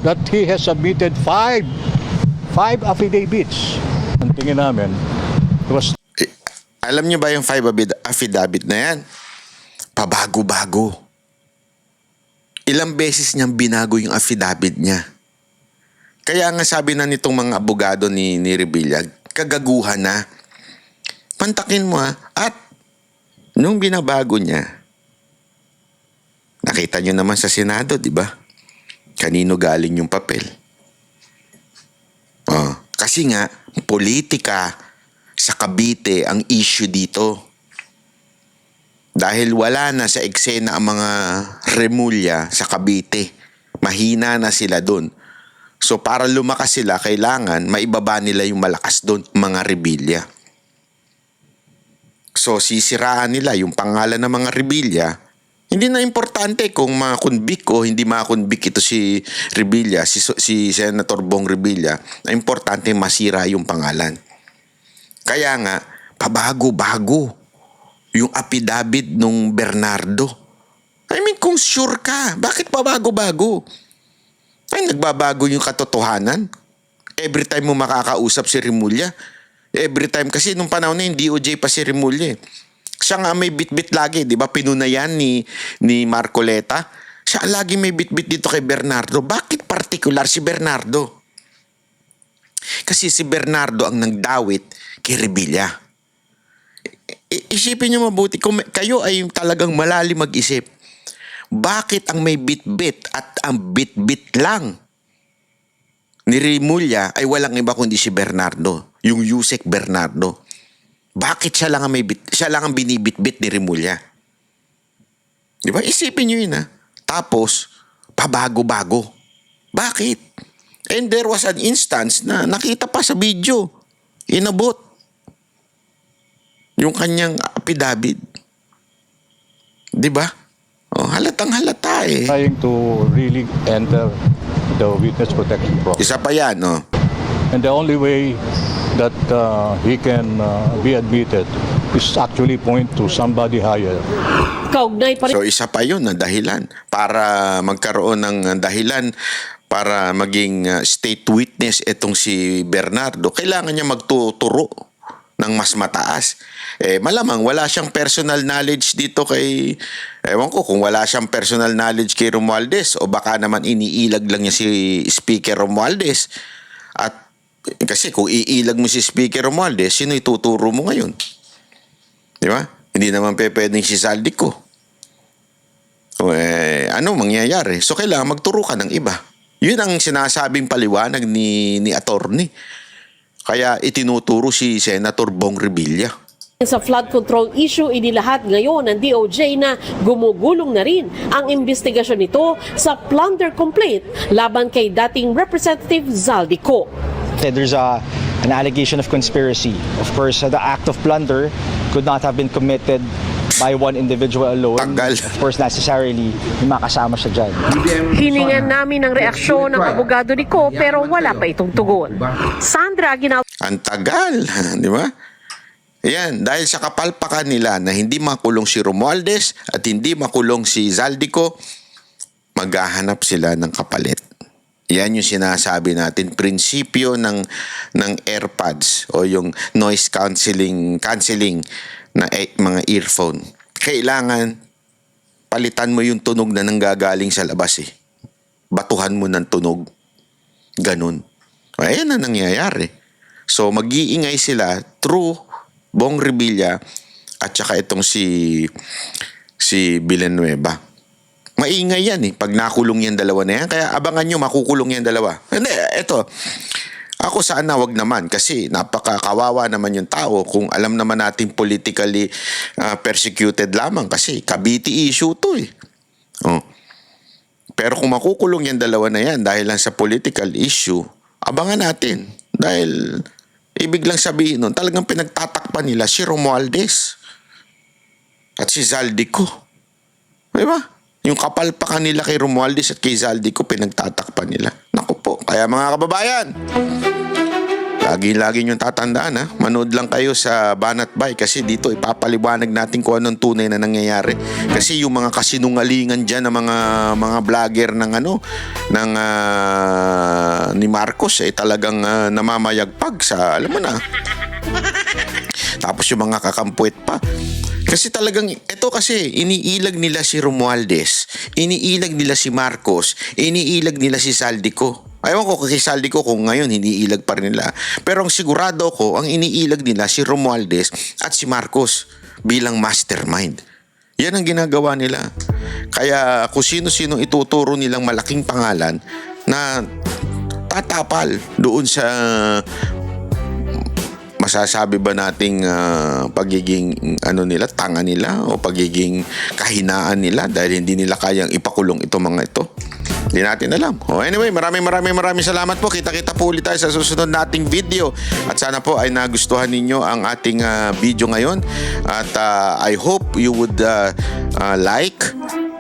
that he has submitted five affidavits. Ang tingin namin, alam niyo ba yung 5 affidavit na yan? Pabago-bago. Ilang beses niyang binago yung affidavit niya. Kaya nga sabi na nitong mga abogado ni Revilla, kagaguhan na. Pantakin mo At nung binabago niya, Nakita nyo naman sa Senado, di ba? Kanino galing yung papel? Kasi nga, politika sa Cavite ang issue dito. Dahil wala na sa eksena ang mga Remulla sa Cavite. Mahina na sila doon. So para lumakas sila, kailangan maibaba nila yung malakas doon, mga Revilla. So sisiraan nila yung pangalan ng mga Revilla. Hindi na importante kung makonvict o hindi makonvict ito si Revilla, si Senator Bong Revilla. Ang importante masira yung pangalan. Kaya nga, pabago-bago yung affidavit nung Bernardo. I mean, kung sure ka, bakit pabago-bago? Ay, nagbabago yung katotohanan. Every time mo makakausap si Remulla. Every time, kasi nung panahon na yung DOJ pa si Remulla. Siya nga may bit-bit lagi, di ba? Pinunayan ni Marcoleta. Siya lagi may bit-bit dito kay Bernardo. Bakit particular si Bernardo? Kasi si Bernardo ang nagdawit kay Revilla. Isipin niyo mabuti, kung kayo ay talagang malalim mag-isip, bakit ang may bit-bit at ang bit-bit lang ni Remulla ay walang iba kundi si Bernardo, yung Yusek Bernardo? Bakit siya lang ang binibit-bit ni Remulla? Di ba? Isipin niyo yun, ha? Tapos, pabago-bago. Bakit? And there was an instance na nakita pa sa video. Inabot yung kanyang affidavit. Di ba? Halatang halata eh. Trying to really enter the witness protection process. Isa pa yan, And the only way that he can be admitted is actually point to somebody higher. Kaugnay pa rin So isa pa yun na dahilan para magkaroon ng dahilan para maging state witness itong si Bernardo. Kailangan niya magtuturo ng mas mataas. Malamang wala siyang personal knowledge dito kay, ewan ko kung wala siyang personal knowledge kay Romualdez o baka naman iniilag lang niya si Speaker Romualdez. At kasi kung iilag mo si Speaker Romualdez, sino ituturo mo ngayon? Di ba? Hindi naman pwedeng si Zaldico. Ano mangyayari? So kailangan magturo ka ng iba. Yun ang sinasabing paliwanag ni attorney. Kaya itinuturo si Senator Bong Revilla. sa flood control issue, inilahat ngayon ng DOJ na gumugulong na rin ang investigasyon nito sa plunder complaint laban kay dating Representative Zaldico. There's an allegation of conspiracy. Of course, the act of plunder could not have been committed by one individual alone. Tagal. Of course, necessarily, may makasama siya dyan. Hiningan namin ng reaksyon ng abogado ni Ko pero wala pa itong tugon. Sandra, Ang tagal, di ba? Yan, dahil sa kapalpakan nila na hindi makulong si Romualdez at hindi makulong si Zaldico, maghahanap sila ng kapalit. Yan yung sinasabi natin, prinsipyo ng AirPods o yung noise cancelling na mga earphone. Kailangan palitan mo yung tunog na nanggagaling sa labas eh. Batuhan mo ng tunog. Ganun. Ayan na nangyayari. So mag-iingay sila through Bong Revilla at saka itong si Villanueva. Maingay yan eh, pag nakulong yan dalawa na yan. Kaya abangan nyo, makukulong yan dalawa. Hindi, eto. Ako sana wag naman kasi napakakawawa naman yung tao kung alam naman natin politically persecuted lamang kasi Cavite issue to eh. Oh. Pero kung makukulong yan dalawa na yan dahil lang sa political issue, abangan natin. Dahil ibig lang sabihin nun, talagang pinagtatakpan nila si Romualdez at si Zaldico. Diba? Yung kapalpakan nila kay Romualdez at kay Zaldico, pinagtatakpan nila. Naku po. Kaya mga kababayan, lagi-lagi nyo tatandaan ha. Manood lang kayo sa Banat Bay kasi dito ipapaliwanag natin kung anong tunay na nangyayari. Kasi yung mga kasinungalingan dyan ng mga vlogger ng ni Marcos ay talagang namamayagpag sa, alam mo na. Tapos yung mga kakampuet pa. Kasi talagang, ito kasi, iniilag nila si Romualdez, iniilag nila si Marcos, iniilag nila si Zaldico. Ayaw ko kay Zaldico kung ngayon iniilag pa rin nila. Pero ang sigurado ko, ang iniilag nila si Romualdez at si Marcos bilang mastermind. Yan ang ginagawa nila. Kaya kung sino-sino ituturo nilang malaking pangalan na tatapal doon sa masasabi ba nating pagiging nila, tanga nila o pagiging kahinaan nila dahil hindi nila kayang ipakulong itong mga ito. Hindi natin alam. Anyway, maraming salamat po. Kita-kita po ulit tayo sa susunod nating video. At sana po ay nagustuhan ninyo ang ating video ngayon. At I hope you would like,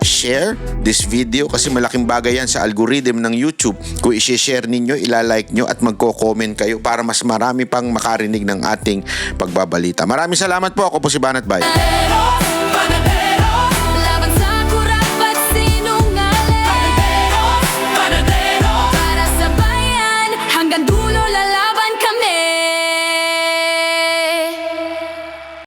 share this video kasi malaking bagay yan sa algorithm ng YouTube. Kung i-share ninyo, ilalike nyo at magko-comment kayo para mas marami pang makarinig ng ating pagbabalita. Maraming salamat po. Ako po si Banat Bay.